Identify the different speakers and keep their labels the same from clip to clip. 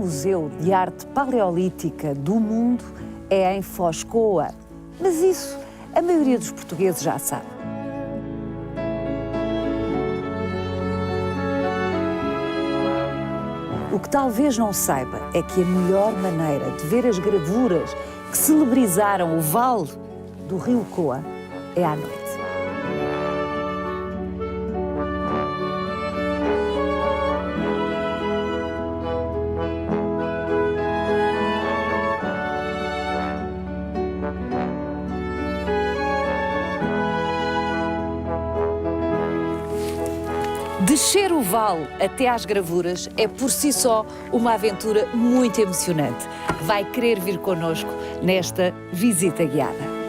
Speaker 1: museu de arte paleolítica do mundo é em Foz Coa. Mas isso a maioria dos portugueses já sabe. O que talvez não saiba é que a melhor maneira de ver as gravuras que celebrizaram o vale do rio Coa é à noite. Descer o vale até às gravuras é por si só uma aventura muito emocionante. Vai querer vir connosco nesta visita guiada.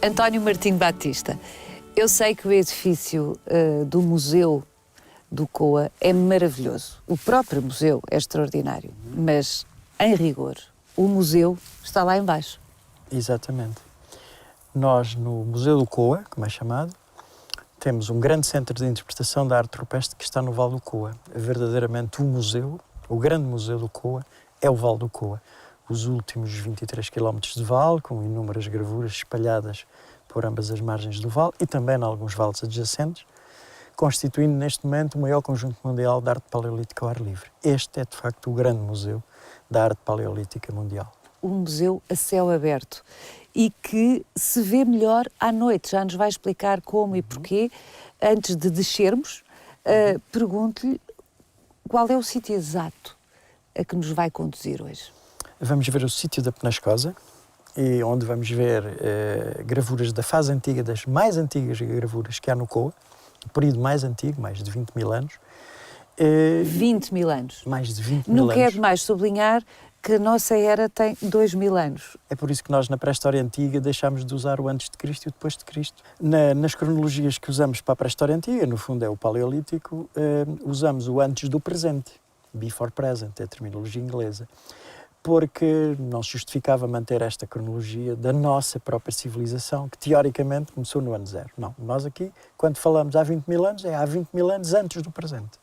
Speaker 1: António Martim Batista, eu sei que o edifício do Museu do Coa é maravilhoso. O próprio museu é extraordinário, mas, em rigor, o museu está lá embaixo.
Speaker 2: Exatamente. Nós, no Museu do Coa, como é chamado, temos um grande centro de interpretação da arte rupestre que está no Vale do Coa. É verdadeiramente o museu, o grande museu do Coa, é o Vale do Coa. Os últimos 23 km de vale, com inúmeras gravuras espalhadas por ambas as margens do vale e também em alguns vales adjacentes, constituindo neste momento o maior conjunto mundial de arte paleolítica ao ar livre. Este é, de facto, o grande museu da arte paleolítica mundial.
Speaker 1: Um museu a céu aberto e que se vê melhor à noite. Já nos vai explicar como e porquê. Antes de descermos, pergunto-lhe qual é o sítio exato a que nos vai conduzir hoje.
Speaker 2: Vamos ver o sítio da Penascosa, e onde vamos ver gravuras da fase antiga, das mais antigas gravuras que há no Coa, o período mais antigo, mais de 20 mil anos.
Speaker 1: 20 mil anos?
Speaker 2: Mais de 20 mil anos.
Speaker 1: Não quer demais sublinhar que a nossa era tem 2 mil anos.
Speaker 2: É por isso que nós, na pré-história antiga, deixámos de usar o antes de Cristo e o depois de Cristo. Nas cronologias que usamos para a pré-história antiga, no fundo é o paleolítico, usamos o antes do presente, before present, é a terminologia inglesa, porque não se justificava manter esta cronologia da nossa própria civilização, que teoricamente começou no ano zero. Não, nós aqui, quando falamos há 20 mil anos, é há 20 mil anos antes do presente.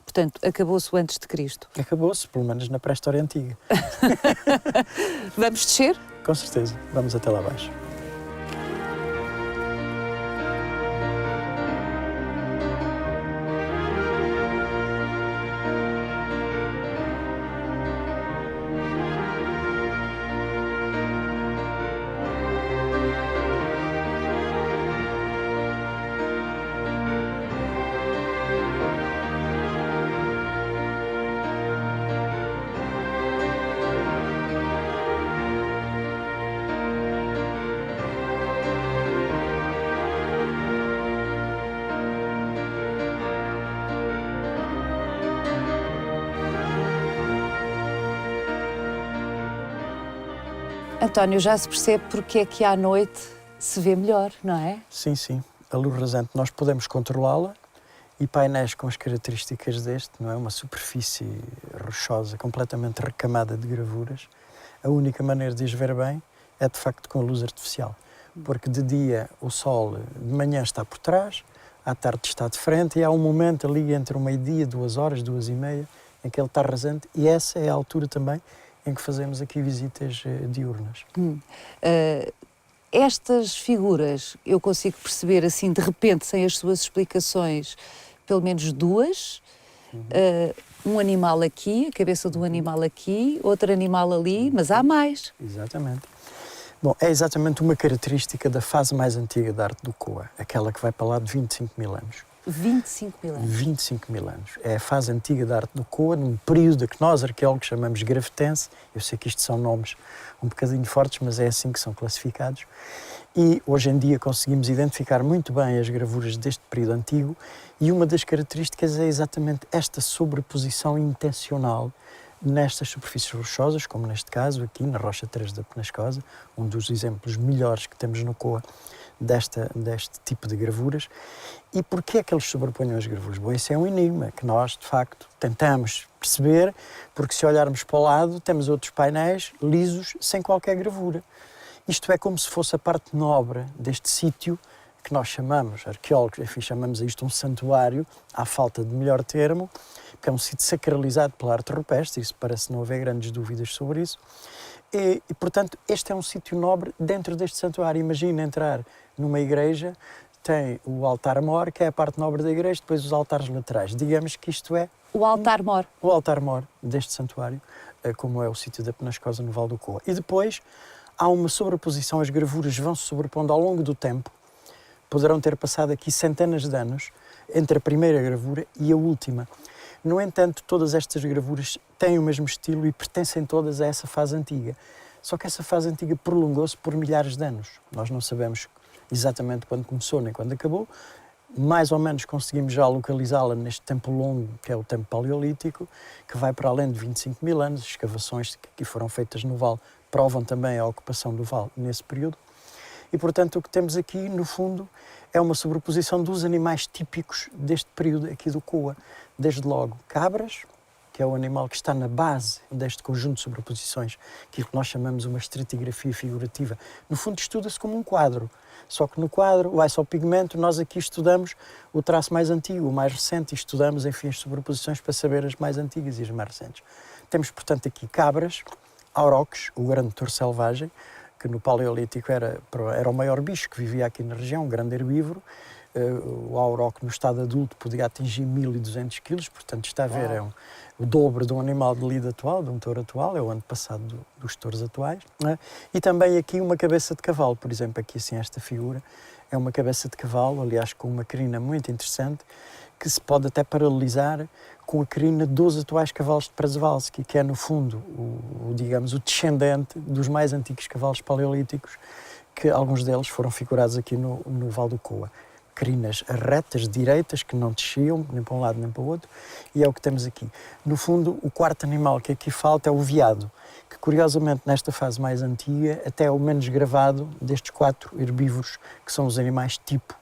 Speaker 1: Portanto, acabou-se o antes de Cristo.
Speaker 2: Acabou-se, pelo menos na pré-história antiga.
Speaker 1: Vamos descer?
Speaker 2: Com certeza, vamos até lá abaixo.
Speaker 1: António, já se percebe porque é que à noite se vê melhor, não é?
Speaker 2: Sim, sim. A luz rasante nós podemos controlá-la e painéis com as características deste, não é? Uma superfície rochosa, completamente recamada de gravuras. A única maneira de as ver bem é, de facto, com a luz artificial. Porque de dia o sol de manhã está por trás, à tarde está de frente e há um momento ali entre o meio-dia, 2 horas, 2h30, em que ele está rasante e essa é a altura também em que fazemos aqui visitas diurnas.
Speaker 1: Estas figuras, eu consigo perceber assim, de repente, sem as suas explicações, pelo menos duas. Um animal aqui, a cabeça do animal aqui, outro animal ali, mas há mais.
Speaker 2: Exatamente. Bom, é exatamente uma característica da fase mais antiga da arte do Koa, aquela que vai para lá de 25 mil anos.
Speaker 1: 25 mil anos.
Speaker 2: 25 mil anos. É a fase antiga da arte do Koa, num período que nós, arqueólogos, chamamos grafitense. Eu sei que isto são nomes um bocadinho fortes, mas é assim que são classificados. E hoje em dia conseguimos identificar muito bem as gravuras deste período antigo e uma das características é exatamente esta sobreposição intencional nestas superfícies rochosas, como neste caso aqui na Rocha 3 da Penascosa, um dos exemplos melhores que temos no Koa deste tipo de gravuras. E porquê é que eles sobrepõem as gravuras? Bom, isso é um enigma que nós, de facto, tentamos perceber, porque se olharmos para o lado, temos outros painéis lisos, sem qualquer gravura. Isto é como se fosse a parte nobre deste sítio, que nós chamamos, arqueólogos, enfim, chamamos isto um santuário, à falta de melhor termo, que é um sítio sacralizado pela arte rupestre, isso parece não haver grandes dúvidas sobre isso. E, portanto, este é um sítio nobre dentro deste santuário. Imagina entrar numa igreja, tem o altar-mor, que é a parte nobre da igreja, depois os altares laterais. Digamos que isto é...
Speaker 1: O altar-mor.
Speaker 2: O altar-mor deste santuário, como é o sítio da Penascosa no Val do Koa. E depois há uma sobreposição, as gravuras vão se sobrepondo ao longo do tempo, poderão ter passado aqui centenas de anos entre a primeira gravura e a última. No entanto, todas estas gravuras têm o mesmo estilo e pertencem todas a essa fase antiga. Só que essa fase antiga prolongou-se por milhares de anos. Nós não sabemos exatamente quando começou nem quando acabou. Mais ou menos conseguimos já localizá-la neste tempo longo, que é o tempo paleolítico, que vai para além de 25 mil anos. As escavações que aqui foram feitas no Vale provam também a ocupação do Vale nesse período. E, portanto, o que temos aqui, no fundo, é uma sobreposição dos animais típicos deste período aqui do Koa. Desde logo, cabras, que é o animal que está na base deste conjunto de sobreposições, aquilo que nós chamamos uma estratigrafia figurativa. No fundo, estuda-se como um quadro. Só que no quadro, vai-se ao pigmento, nós aqui estudamos o traço mais antigo, o mais recente, e estudamos, enfim, as sobreposições para saber as mais antigas e as mais recentes. Temos, portanto, aqui cabras, aurochs, o grande touro selvagem, que no Paleolítico era o maior bicho que vivia aqui na região, um grande herbívoro. O auroch no estado adulto podia atingir 1.200 quilos, portanto está a ver, o dobro de um animal de lida atual, de um touro atual, é o antepassado dos touros atuais. Né? E também aqui uma cabeça de cavalo, por exemplo, aqui assim esta figura é uma cabeça de cavalo, aliás com uma crina muito interessante, que se pode até paralelizar com a crina dos atuais cavalos de Przewalski, que é no fundo digamos, o descendente dos mais antigos cavalos paleolíticos, que alguns deles foram figurados aqui no Val do Koa. Crinas retas, direitas, que não desciam nem para um lado nem para o outro, e é o que temos aqui. No fundo, o quarto animal que aqui falta é o veado, que curiosamente nesta fase mais antiga até é o menos gravado destes 4 herbívoros, que são os animais tipo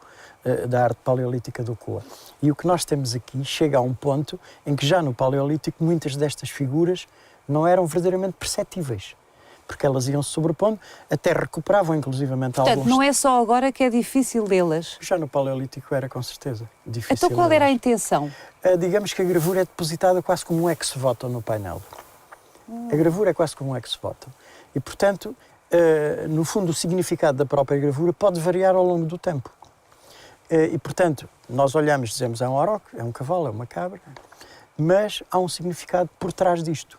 Speaker 2: da arte paleolítica do Koa. E o que nós temos aqui chega a um ponto em que já no Paleolítico muitas destas figuras não eram verdadeiramente perceptíveis, porque elas iam se sobrepondo, até recuperavam inclusivamente
Speaker 1: Portanto,
Speaker 2: alguns...
Speaker 1: não é só agora que é difícil delas.
Speaker 2: Já no Paleolítico era, com certeza, difícil.
Speaker 1: Então qual era a intenção?
Speaker 2: Digamos que a gravura é depositada quase como um ex-voto no painel. A gravura é quase como um ex-voto. E, portanto, no fundo, o significado da própria gravura pode variar ao longo do tempo. E, portanto, nós olhamos e dizemos é um auroch, é um cavalo, é uma cabra, mas há um significado por trás disto.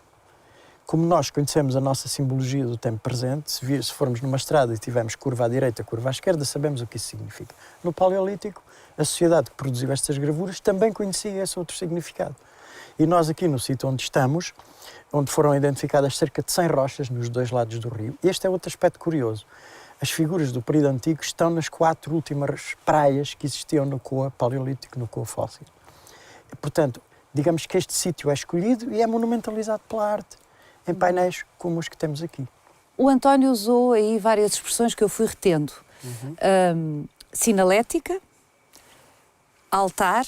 Speaker 2: Como nós conhecemos a nossa simbologia do tempo presente, se formos numa estrada e tivermos curva à direita, curva à esquerda, sabemos o que isso significa. No Paleolítico, a sociedade que produziu estas gravuras também conhecia esse outro significado. E nós aqui no sítio onde estamos, onde foram identificadas cerca de 100 rochas nos 2 lados do rio, este é outro aspecto curioso. As figuras do período antigo estão nas 4 últimas praias que existiam no Koa Paleolítico, no Koa Fóssil. E, portanto, digamos que este sítio é escolhido e é monumentalizado pela arte, em painéis como os que temos aqui.
Speaker 1: O António usou aí várias expressões que eu fui retendo. Sinalética, altar,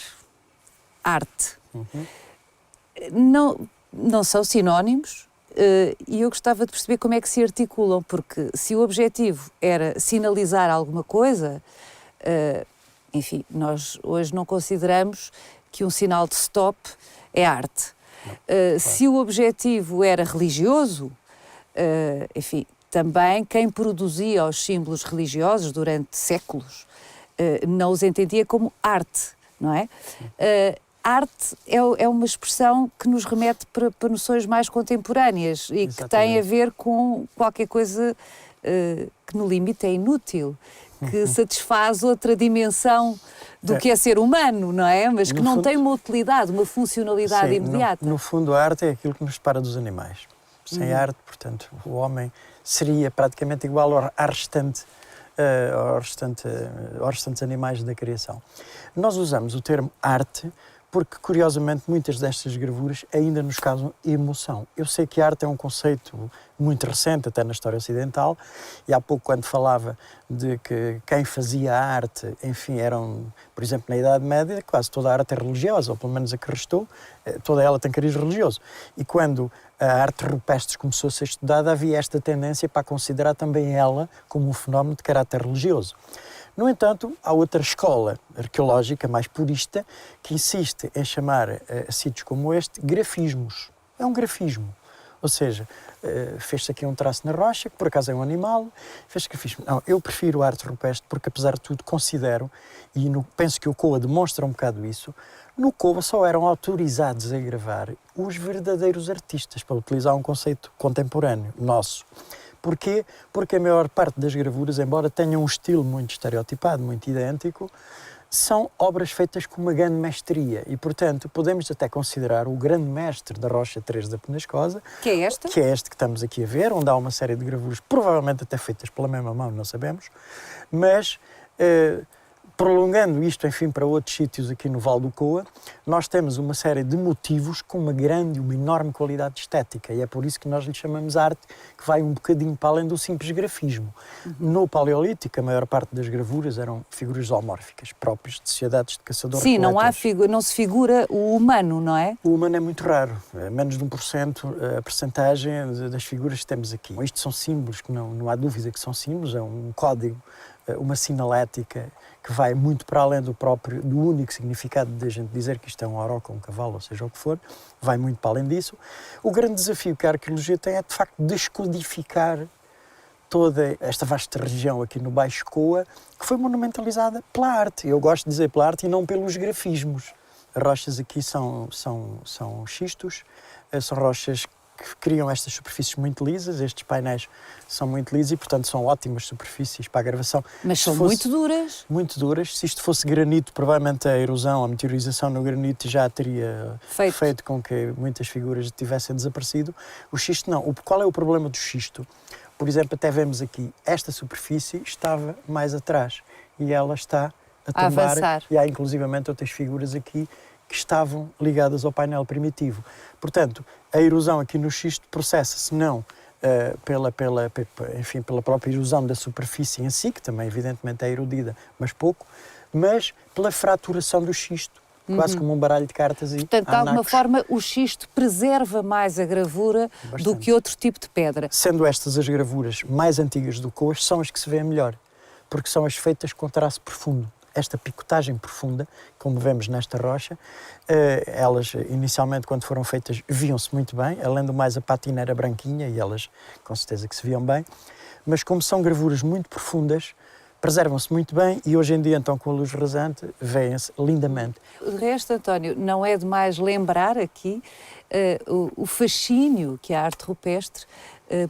Speaker 1: arte. Não são sinónimos, e eu gostava de perceber como é que se articulam, porque se o objetivo era sinalizar alguma coisa, enfim, nós hoje não consideramos que um sinal de stop é arte. Claro. Se o objetivo era religioso, enfim, também quem produzia os símbolos religiosos durante séculos não os entendia como arte, não é? Arte é uma expressão que nos remete para noções mais contemporâneas e que tem a ver com qualquer coisa que no limite é inútil, que satisfaz outra dimensão do que é ser humano, não é? Mas que não tem uma utilidade, uma funcionalidade imediata.
Speaker 2: No fundo, a arte é aquilo que nos separa dos animais. Sem arte, portanto, o homem seria praticamente igual aos restantes animais da criação. Nós usamos o termo arte porque, curiosamente, muitas destas gravuras ainda nos causam emoção. Eu sei que a arte é um conceito muito recente, até na história ocidental, e há pouco, quando falava de que quem fazia a arte, enfim, eram, por exemplo, na Idade Média, quase toda a arte é religiosa, ou pelo menos a que restou, toda ela tem cariz religioso. E quando a arte rupestre começou a ser estudada, havia esta tendência para considerar também ela como um fenómeno de caráter religioso. No entanto, há outra escola arqueológica mais purista que insiste em chamar sítios como este grafismos. É um grafismo. Ou seja, fez-se aqui um traço na rocha, que por acaso é um animal, fez-se grafismo. Não, eu prefiro a arte rupestre porque, apesar de tudo, considero, e penso que o COA demonstra um bocado isso, no COA só eram autorizados a gravar os verdadeiros artistas, para utilizar um conceito contemporâneo nosso. Porquê? Porque a maior parte das gravuras, embora tenham um estilo muito estereotipado, muito idêntico, são obras feitas com uma grande mestria e, portanto, podemos até considerar o grande mestre da Rocha 3 da Penascosa,
Speaker 1: que é esta?
Speaker 2: Que é este que estamos aqui a ver, onde há uma série de gravuras, provavelmente até feitas pela mesma mão, não sabemos, mas prolongando isto, enfim, para outros sítios aqui no Vale do Coa, nós temos uma série de motivos com uma grande, uma enorme qualidade estética e é por isso que nós lhe chamamos arte, que vai um bocadinho para além do simples grafismo. No Paleolítico, a maior parte das gravuras eram figuras zoomórficas, próprias de sociedades de caçadores-coletores.
Speaker 1: Sim, não se figura o humano, não é?
Speaker 2: O humano é muito raro, é menos de 1% a percentagem das figuras que temos aqui. Isto são símbolos, que não há dúvida que são símbolos, é um código, uma sinalética que vai muito para além do único significado de a gente dizer que isto é um auroco, um cavalo, ou seja o que for, vai muito para além disso. O grande desafio que a arqueologia tem é, de facto, descodificar toda esta vasta região aqui no Baixo Coa, que foi monumentalizada pela arte. Eu gosto de dizer pela arte e não pelos grafismos. As rochas aqui são xistos, são rochas que criam estas superfícies muito lisas, estes painéis são muito lisos e, portanto, são ótimas superfícies para a gravação.
Speaker 1: Mas são muito duras.
Speaker 2: Muito duras. Se isto fosse granito, provavelmente a erosão, a meteorização no granito já teria feito com que muitas figuras tivessem desaparecido. O xisto não. Qual é o problema do xisto? Por exemplo, até vemos aqui, esta superfície estava mais atrás e ela está a tombar.
Speaker 1: Avançar.
Speaker 2: E há inclusivamente outras figuras aqui que estavam ligadas ao painel primitivo. Portanto, a erosão aqui no xisto processa-se não pela própria erosão da superfície em si, que também evidentemente é erodida, mas pouco, mas pela fraturação do xisto, quase como um baralho de cartas.
Speaker 1: Portanto, de alguma forma, o xisto preserva mais a gravura do que outro tipo de pedra.
Speaker 2: Sendo estas as gravuras mais antigas do Coas, são as que se vêem melhor, porque são as feitas com traço profundo. Esta picotagem profunda, como vemos nesta rocha, elas inicialmente, quando foram feitas, viam-se muito bem, além do mais a patina era branquinha e elas com certeza que se viam bem, mas como são gravuras muito profundas, preservam-se muito bem e hoje em dia, então, com a luz rasante, veem-se lindamente.
Speaker 1: De resto, António, não é demais lembrar aqui o fascínio que a arte rupestre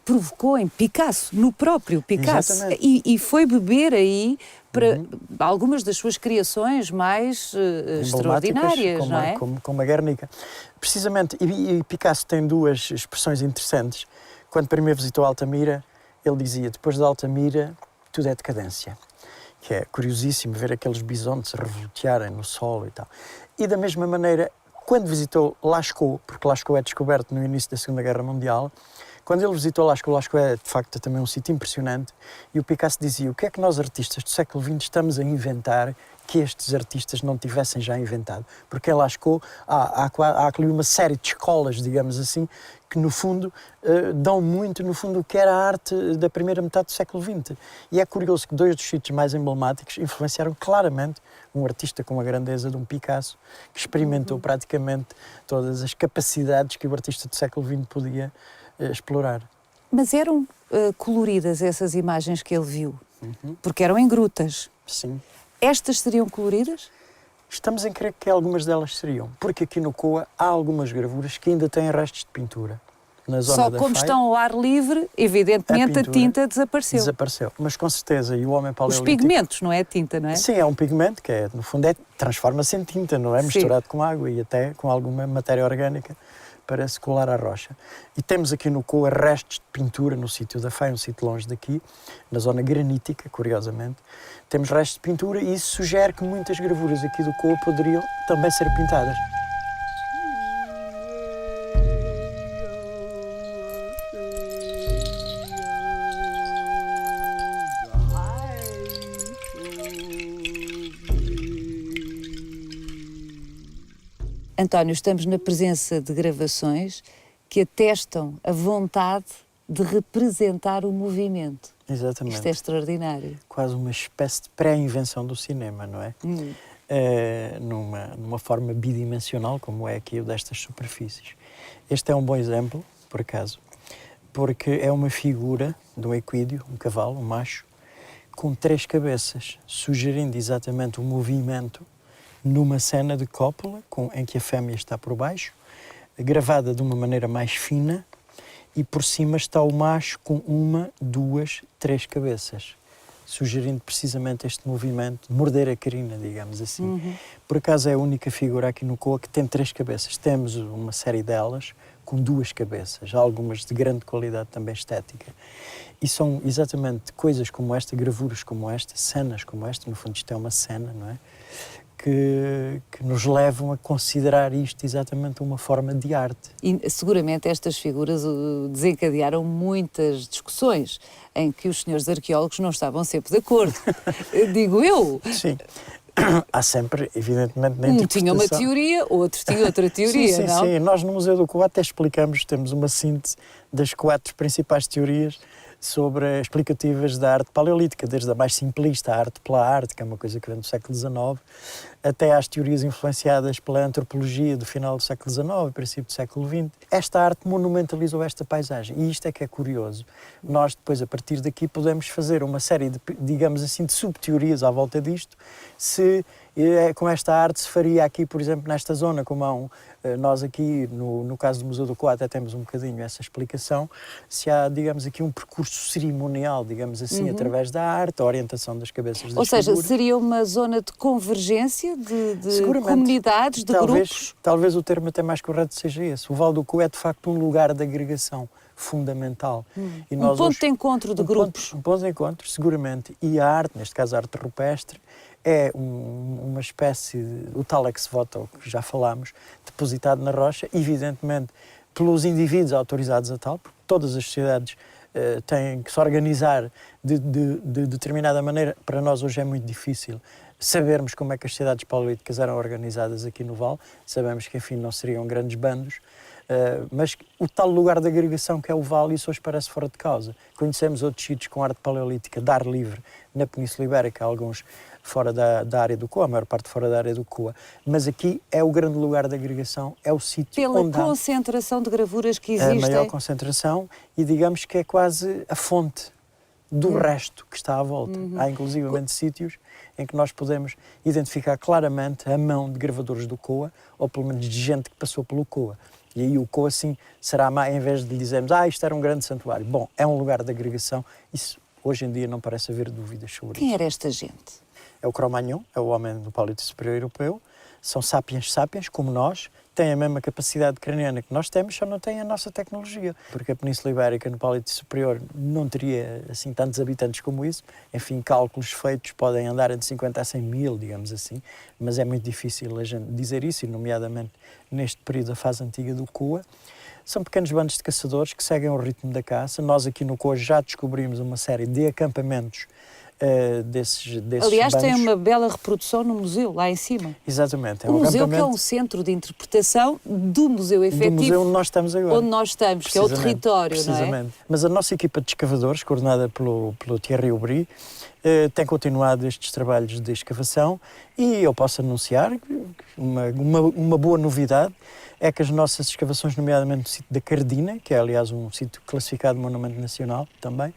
Speaker 1: provocou em Picasso, no próprio Picasso. E foi beber aí para algumas das suas criações mais extraordinárias, não é?
Speaker 2: Como a Guernica. Precisamente, e Picasso tem duas expressões interessantes. Quando primeiro visitou Altamira, ele dizia, depois de Altamira, tudo é decadência. Que é curiosíssimo ver aqueles bisontes revoltearem no solo e tal. E da mesma maneira, quando visitou Lascaux, porque Lascaux é descoberto no início da Segunda Guerra Mundial, Quando ele visitou Lascaux, Lascaux é de facto também um sítio impressionante, e o Picasso dizia: o que é que nós artistas do século XX estamos a inventar que estes artistas não tivessem já inventado? Porque em Lascaux há ali uma série de escolas, digamos assim, que no fundo dão muito, no fundo, o que era a arte da primeira metade do século XX. E é curioso que dois dos sítios mais emblemáticos influenciaram claramente um artista com a grandeza de um Picasso, que experimentou praticamente todas as capacidades que o artista do século XX podia explorar.
Speaker 1: Mas eram coloridas essas imagens que ele viu? Porque eram em grutas.
Speaker 2: Sim.
Speaker 1: Estas seriam coloridas?
Speaker 2: Estamos em crer que algumas delas seriam, porque aqui no Coa há algumas gravuras que ainda têm restos de pintura. Na zona
Speaker 1: Só
Speaker 2: da
Speaker 1: como
Speaker 2: Faia,
Speaker 1: estão ao ar livre, evidentemente a
Speaker 2: pintura
Speaker 1: tinta desapareceu.
Speaker 2: desapareceu. Mas com certeza, e o homem
Speaker 1: Os
Speaker 2: paleolítico...
Speaker 1: pigmentos, não é a tinta, não é?
Speaker 2: Sim, é um pigmento que no fundo transforma-se em tinta, não é?
Speaker 1: Sim.
Speaker 2: Misturado com água e até com alguma matéria orgânica para se colar à rocha. E temos aqui no Coa restos de pintura no sítio da Faia, um sítio longe daqui, na zona granítica, curiosamente. Temos restos de pintura e isso sugere que muitas gravuras aqui do Coa poderiam também ser pintadas.
Speaker 1: António, estamos na presença de gravações que atestam a vontade de representar o movimento.
Speaker 2: Exatamente.
Speaker 1: Isto é extraordinário.
Speaker 2: Quase uma espécie de pré-invenção do cinema, não é? Numa forma bidimensional, como é aqui o destas superfícies. Este é um bom exemplo, por acaso, porque é uma figura de um equídeo, um cavalo, um macho, com 3 cabeças, sugerindo exatamente o movimento numa cena de cópula, em que a fêmea está por baixo, gravada de uma maneira mais fina, e por cima está o macho com 1, 2, 3 cabeças, sugerindo precisamente este movimento de morder a crina, digamos assim. Por acaso é a única figura aqui no Coa que tem 3 cabeças. Temos uma série delas com 2 cabeças, algumas de grande qualidade também estética. E são exatamente coisas como esta, gravuras como esta, cenas como esta, no fundo isto é uma cena, não é? Que nos levam a considerar isto exatamente uma forma de arte.
Speaker 1: E seguramente estas figuras desencadearam muitas discussões em que os senhores arqueólogos não estavam sempre de acordo. Digo eu.
Speaker 2: Sim. Há sempre, evidentemente, na interpretação...
Speaker 1: tinha uma teoria, outro tinha outra teoria,
Speaker 2: sim,
Speaker 1: não?
Speaker 2: Sim, nós no Museu do Coa até explicamos, temos uma síntese das 4 principais teorias explicativas da arte paleolítica, desde a mais simplista, a arte pela arte, que é uma coisa que vem do século XIX, até às teorias influenciadas pela antropologia do final do século XIX, princípio do século XX. Esta arte monumentalizou esta paisagem, e isto é que é curioso. Nós depois, a partir daqui, podemos fazer uma série de, digamos assim, de subteorias à volta disto, se com esta arte se faria aqui, por exemplo, nesta zona, como nós aqui, no caso do Museu do Coa, até temos um bocadinho essa explicação, se há, digamos aqui, um percurso cerimonial, digamos assim, através da arte, a orientação das cabeças das
Speaker 1: Ou seja,
Speaker 2: figuras.
Speaker 1: seria uma zona de convergência de comunidades, de grupos?
Speaker 2: Talvez o termo até mais correto seja esse. O Vale do Coa é, de facto, um lugar de agregação fundamental.
Speaker 1: E nós, um ponto de encontro de grupos.
Speaker 2: Um ponto de encontro, seguramente. E a arte, neste caso a arte rupestre, é uma espécie, o tal ex voto, que já falámos, depositado na rocha, evidentemente pelos indivíduos autorizados a tal, porque todas as sociedades têm que se organizar de determinada maneira. Para nós hoje é muito difícil sabermos como é que as sociedades paleolíticas eram organizadas aqui no Vale. Sabemos que, enfim, não seriam grandes bandos, mas o tal lugar de agregação que é o Vale, isso hoje parece fora de causa. Conhecemos outros sítios com arte paleolítica de ar livre na Península Ibérica, alguns fora da área do Coa, a maior parte fora da área do Coa, mas aqui é o grande lugar de agregação, é o sítio onde
Speaker 1: pela concentração de gravuras que existem.
Speaker 2: A maior concentração e digamos que é quase a fonte do resto que está à volta. Há inclusivamente sítios em que nós podemos identificar claramente a mão de gravadores do Coa, ou pelo menos de gente que passou pelo Coa. E aí o Coa, sim, será mais, em vez de dizermos, isto era um grande santuário. Bom, é um lugar de agregação, isso hoje em dia não parece haver dúvidas sobre isso.
Speaker 1: Quem era esta gente?
Speaker 2: É o Cro-Magnon, é o homem do Paleolítico Superior Europeu. São sapiens sapiens, como nós, têm a mesma capacidade craniana que nós temos, só não têm a nossa tecnologia. Porque a Península Ibérica, no Paleolítico Superior, não teria assim tantos habitantes como isso. Enfim, cálculos feitos podem andar entre 50 a 100 mil, digamos assim, mas é muito difícil a gente dizer isso, e nomeadamente neste período da fase antiga do Coa. São pequenos bandos de caçadores que seguem o ritmo da caça. Nós aqui no Coa já descobrimos uma série de acampamentos desses
Speaker 1: Aliás,
Speaker 2: bandos.
Speaker 1: tem uma bela reprodução no museu, lá em cima.
Speaker 2: Exatamente.
Speaker 1: O museu que é um centro de interpretação do museu efetivo.
Speaker 2: Do museu onde nós estamos agora.
Speaker 1: Onde nós estamos, que é o território,
Speaker 2: precisamente.
Speaker 1: não é?
Speaker 2: Mas a nossa equipa de escavadores, coordenada pelo Thierry Aubry, tem continuado estes trabalhos de escavação, e eu posso anunciar uma boa novidade é que as nossas escavações, nomeadamente no sítio da Cardina, que é aliás um sítio classificado Monumento Nacional também,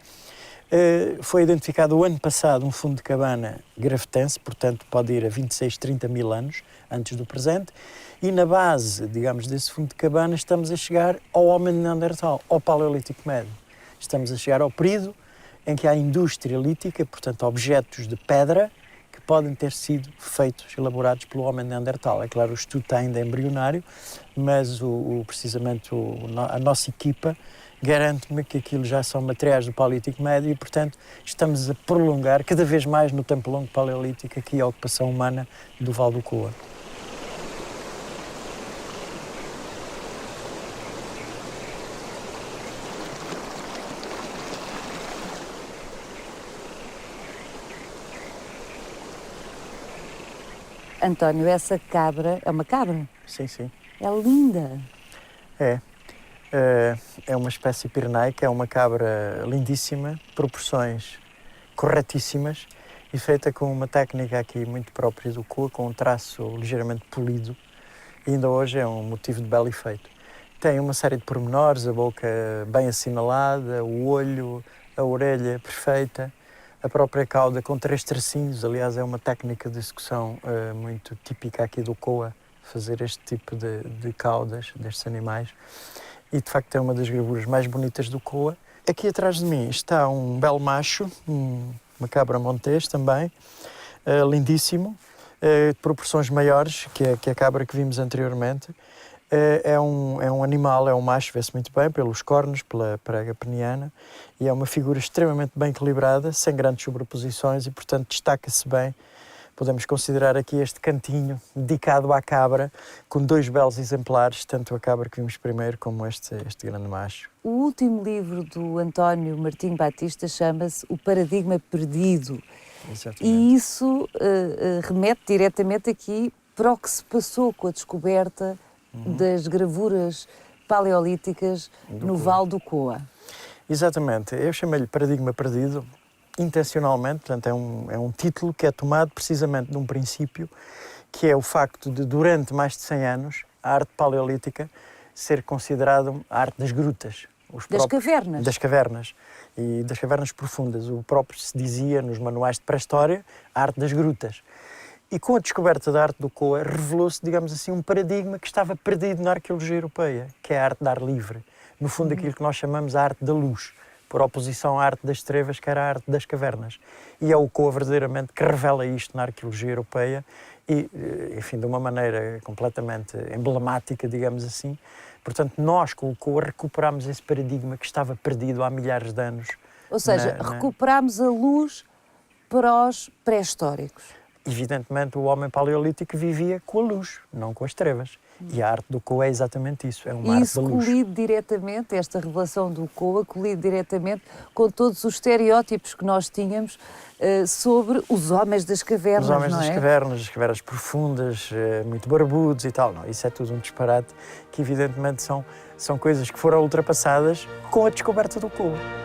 Speaker 2: foi identificado o ano passado um fundo de cabana grafitense, portanto pode ir a 26, 30 mil anos antes do presente, e na base, digamos, desse fundo de cabana estamos a chegar ao homem de Neandertal, ao Paleolítico Médio. Estamos a chegar ao período em que há indústria lítica, portanto objetos de pedra que podem ter sido feitos, elaborados pelo homem de Neandertal. É claro, o estudo está ainda embrionário, mas precisamente a nossa equipa garante-me que aquilo já são materiais do Paleolítico Médio e, portanto, estamos a prolongar cada vez mais no tempo longo paleolítico aqui a ocupação humana do Vale do Coa.
Speaker 1: António, essa cabra é uma cabra?
Speaker 2: Sim, sim.
Speaker 1: É linda.
Speaker 2: É uma espécie pirenaica, é uma cabra lindíssima, proporções corretíssimas e feita com uma técnica aqui muito própria do Coa, com um traço ligeiramente polido. E ainda hoje é um motivo de belo efeito. Tem uma série de pormenores, a boca bem assinalada, o olho, a orelha perfeita, a própria cauda com 3 tracinhos. Aliás, é uma técnica de execução muito típica aqui do Coa, fazer este tipo de caudas destes animais. E, de facto, é uma das gravuras mais bonitas do Coa. Aqui atrás de mim está um belo macho, uma cabra montês também, lindíssimo, de proporções maiores que a cabra que vimos anteriormente. É um animal, é um macho, vê-se muito bem pelos cornos, pela prega peniana, e é uma figura extremamente bem equilibrada, sem grandes sobreposições e, portanto, destaca-se bem. Podemos considerar aqui este cantinho dedicado à cabra, com 2 belos exemplares, tanto a cabra que vimos primeiro como este grande macho.
Speaker 1: O último livro do António Martim Batista chama-se O Paradigma Perdido.
Speaker 2: Exatamente.
Speaker 1: E isso remete diretamente aqui para o que se passou com a descoberta das gravuras paleolíticas no Vale do Coa.
Speaker 2: Exatamente. Eu chamei-lhe Paradigma Perdido intencionalmente, portanto é um título que é tomado precisamente de um princípio, que é o facto de, durante mais de 100 anos, a arte paleolítica ser considerada a arte das grutas.
Speaker 1: Cavernas.
Speaker 2: Das cavernas. E das cavernas profundas. O próprio se dizia nos manuais de pré-história, a arte das grutas. E com a descoberta da arte do Coa, revelou-se, digamos assim, um paradigma que estava perdido na arqueologia europeia, que é a arte da ar livre. No fundo, aquilo que nós chamamos a arte da luz, por oposição à arte das trevas, que era a arte das cavernas. E é o Coa verdadeiramente que revela isto na arqueologia europeia e, enfim, de uma maneira completamente emblemática, digamos assim. Portanto, nós com o Coa recuperamos esse paradigma que estava perdido há milhares de anos.
Speaker 1: Ou seja, recuperamos a luz para os pré-históricos.
Speaker 2: Evidentemente, o homem paleolítico vivia com a luz, não com as trevas. E a arte do Coa é exatamente isso, é uma arte da luz.
Speaker 1: E isso colide diretamente, esta revelação do Coa, colide diretamente com todos os estereótipos que nós tínhamos sobre os homens das cavernas,
Speaker 2: não é? Os homens
Speaker 1: das
Speaker 2: cavernas, as cavernas profundas, muito barbudos e tal. Não, isso é tudo um disparate que, evidentemente, são coisas que foram ultrapassadas com a descoberta do Coa.